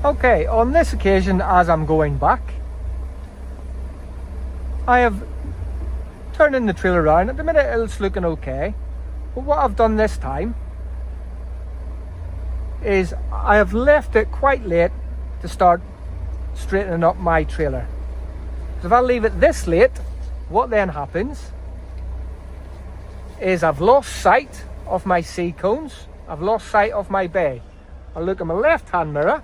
Okay, on this occasion, as I'm going back, I have turned in the trailer around. At the minute it's looking okay, but what I've done this time is I have left it quite late to start straightening up my trailer. So if I leave it this late, what then happens is I've lost sight of my C cones, I've lost sight of my bay. I look at my left hand mirror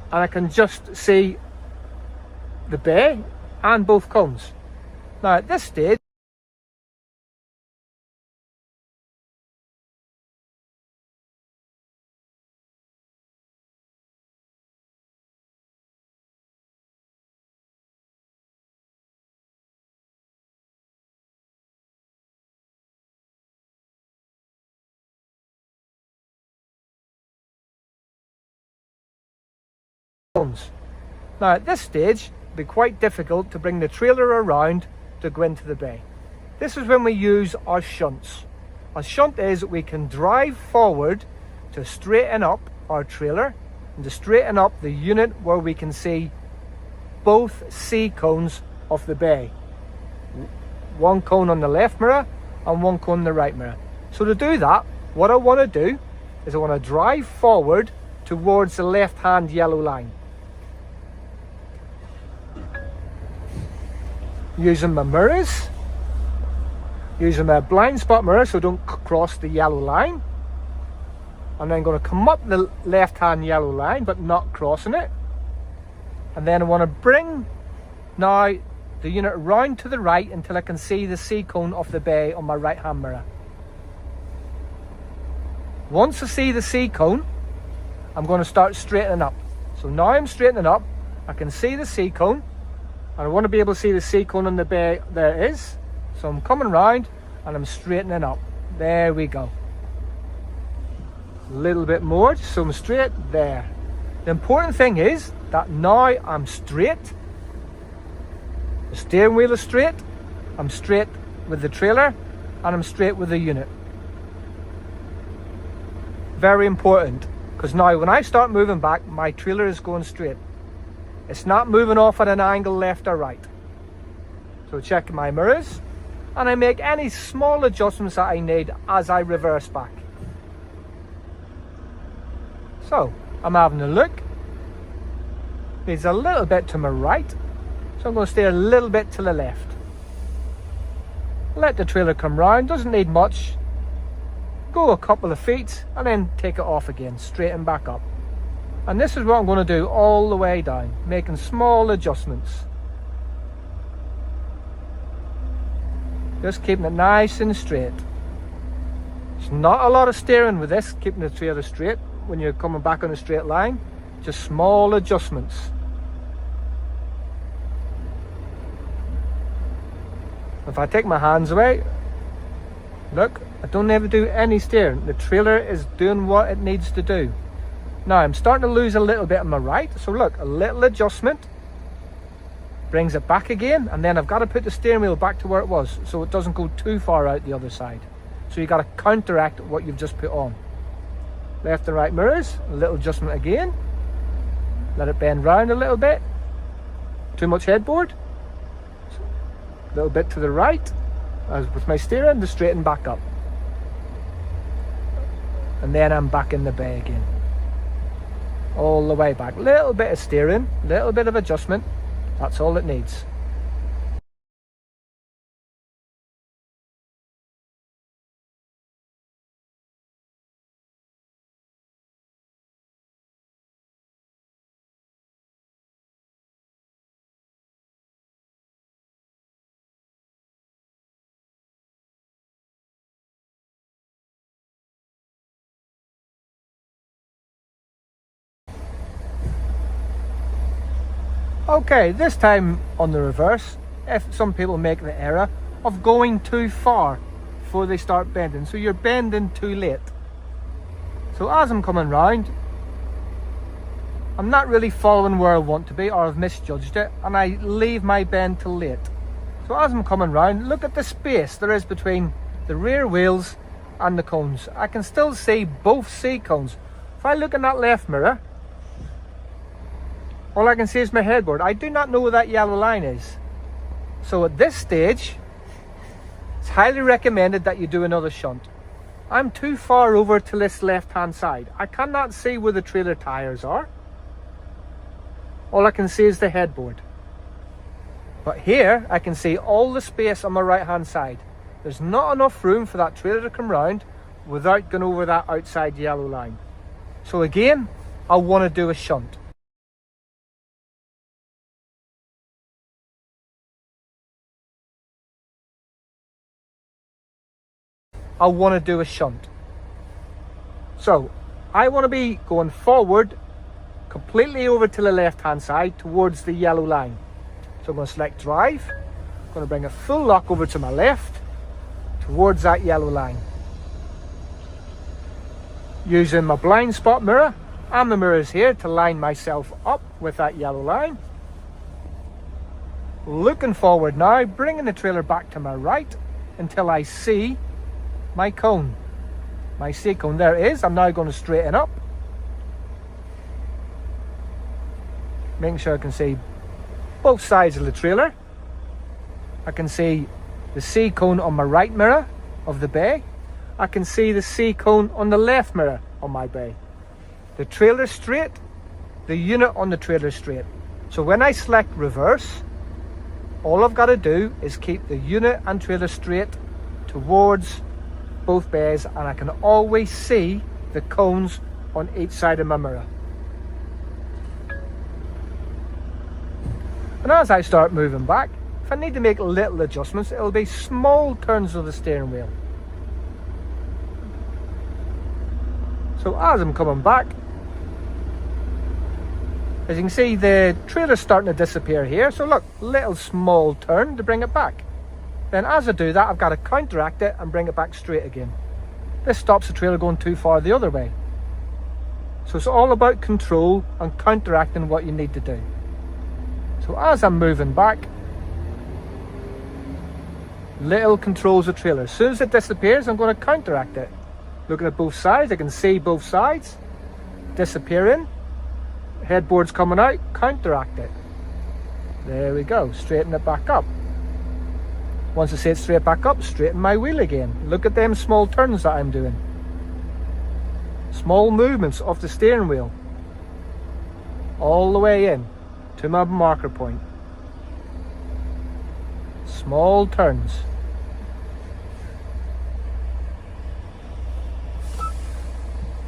and I can just see the bay and both cones. Now at this stage, now at this stage, it'd be quite difficult to bring the trailer around to go into the bay. This is when we use our shunts. A shunt is we can drive forward to straighten up our trailer and to straighten up the unit where we can see both C cones of the bay. One cone on the left mirror and one cone on the right mirror. So to do that, what I want to do is I want to drive forward towards the left hand yellow line. Using my mirrors, using my blind spot mirror so don't cross the yellow line. And then I'm going to come up the left hand yellow line but not crossing it. And then I want to bring now the unit round to the right until I can see the C cone of the bay on my right hand mirror. Once I see the C cone, I'm going to start straightening up. So now I'm straightening up, I can see the C cone. And I want to be able to see the C cone on the bay. There it is. So I'm coming round and I'm straightening up. There we go. A little bit more, so I'm straight there. The important thing is that now I'm straight. The steering wheel is straight. I'm straight with the trailer and I'm straight with the unit. Very important, because now when I start moving back, my trailer is going straight. It's not moving off at an angle left or right. So check my mirrors and I make any small adjustments that I need as I reverse back. So I'm having a look. There's a little bit to my right, so I'm going to stay a little bit to the left. Let the trailer come round, doesn't need much. Go a couple of feet and then take it off again, straighten back up. And this is what I'm going to do all the way down, making small adjustments. Just keeping it nice and straight. There's not a lot of steering with this, keeping the trailer straight when you're coming back on a straight line. Just small adjustments. If I take my hands away, look, I don't ever do any steering. The trailer is doing what it needs to do. Now I'm starting to lose a little bit on my right, so look, a little adjustment brings it back again, and then I've got to put the steering wheel back to where it was so it doesn't go too far out the other side. So you've got to counteract what you've just put on. Left and right mirrors, a little adjustment again. Let it bend round a little bit. Too much headboard. A little bit to the right, as with my steering, to straighten back up. And then I'm back in the bay again. All the way back. Little bit of steering, little bit of adjustment. That's all it needs. Okay, this time on the reverse, if some people make the error of going too far before they start bending, so you're bending too late. So as I'm coming round, I'm not really following where I want to be, or I've misjudged it, and I leave my bend till late. So as I'm coming round, look at the space there is between the rear wheels and the cones. I can still see both C cones. I look in that left mirror, all I can see is my headboard. I do not know where that yellow line is. So at this stage, it's highly recommended that you do another shunt. I'm too far over to this left hand side. I cannot see where the trailer tires are. All I can see is the headboard. But here I can see all the space on my right hand side. There's not enough room for that trailer to come round without going over that outside yellow line. So again, I want to do a shunt. I want to do a shunt. So I want to be going forward completely over to the left hand side towards the yellow line. So I'm going to select drive, I'm going to bring a full lock over to my left towards that yellow line. Using my blind spot mirror and the mirrors here to line myself up with that yellow line. Looking forward now, bringing the trailer back to my right until I see my cone. My C cone, there it is. I'm now going to straighten up. Making sure I can see both sides of the trailer. I can see the C cone on my right mirror of the bay. I can see the C cone on the left mirror on my bay. The trailer straight, the unit on the trailer straight. So when I select reverse, all I've got to do is keep the unit and trailer straight towards both bays, and I can always see the cones on each side of my mirror. And as I start moving back, if I need to make little adjustments, it'll be small turns of the steering wheel. So as I'm coming back, as you can see, the trailer's starting to disappear here. So look, little small turn to bring it back. Then as I do that, I've got to counteract it and bring it back straight again. This stops the trailer going too far the other way. So it's all about control and counteracting what you need to do. So as I'm moving back, little controls the trailer. As soon as it disappears, I'm going to counteract it. Looking at both sides, I can see both sides disappearing. Headboard's coming out, counteract it. There we go, straighten it back up. Once I say it straight back up, straighten my wheel again. Look at them small turns that I'm doing. Small movements of the steering wheel. All the way in to my marker point. Small turns.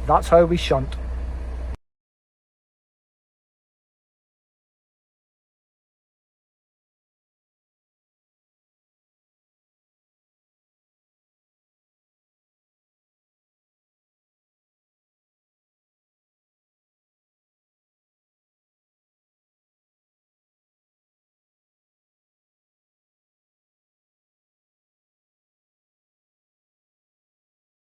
That's how we shunt.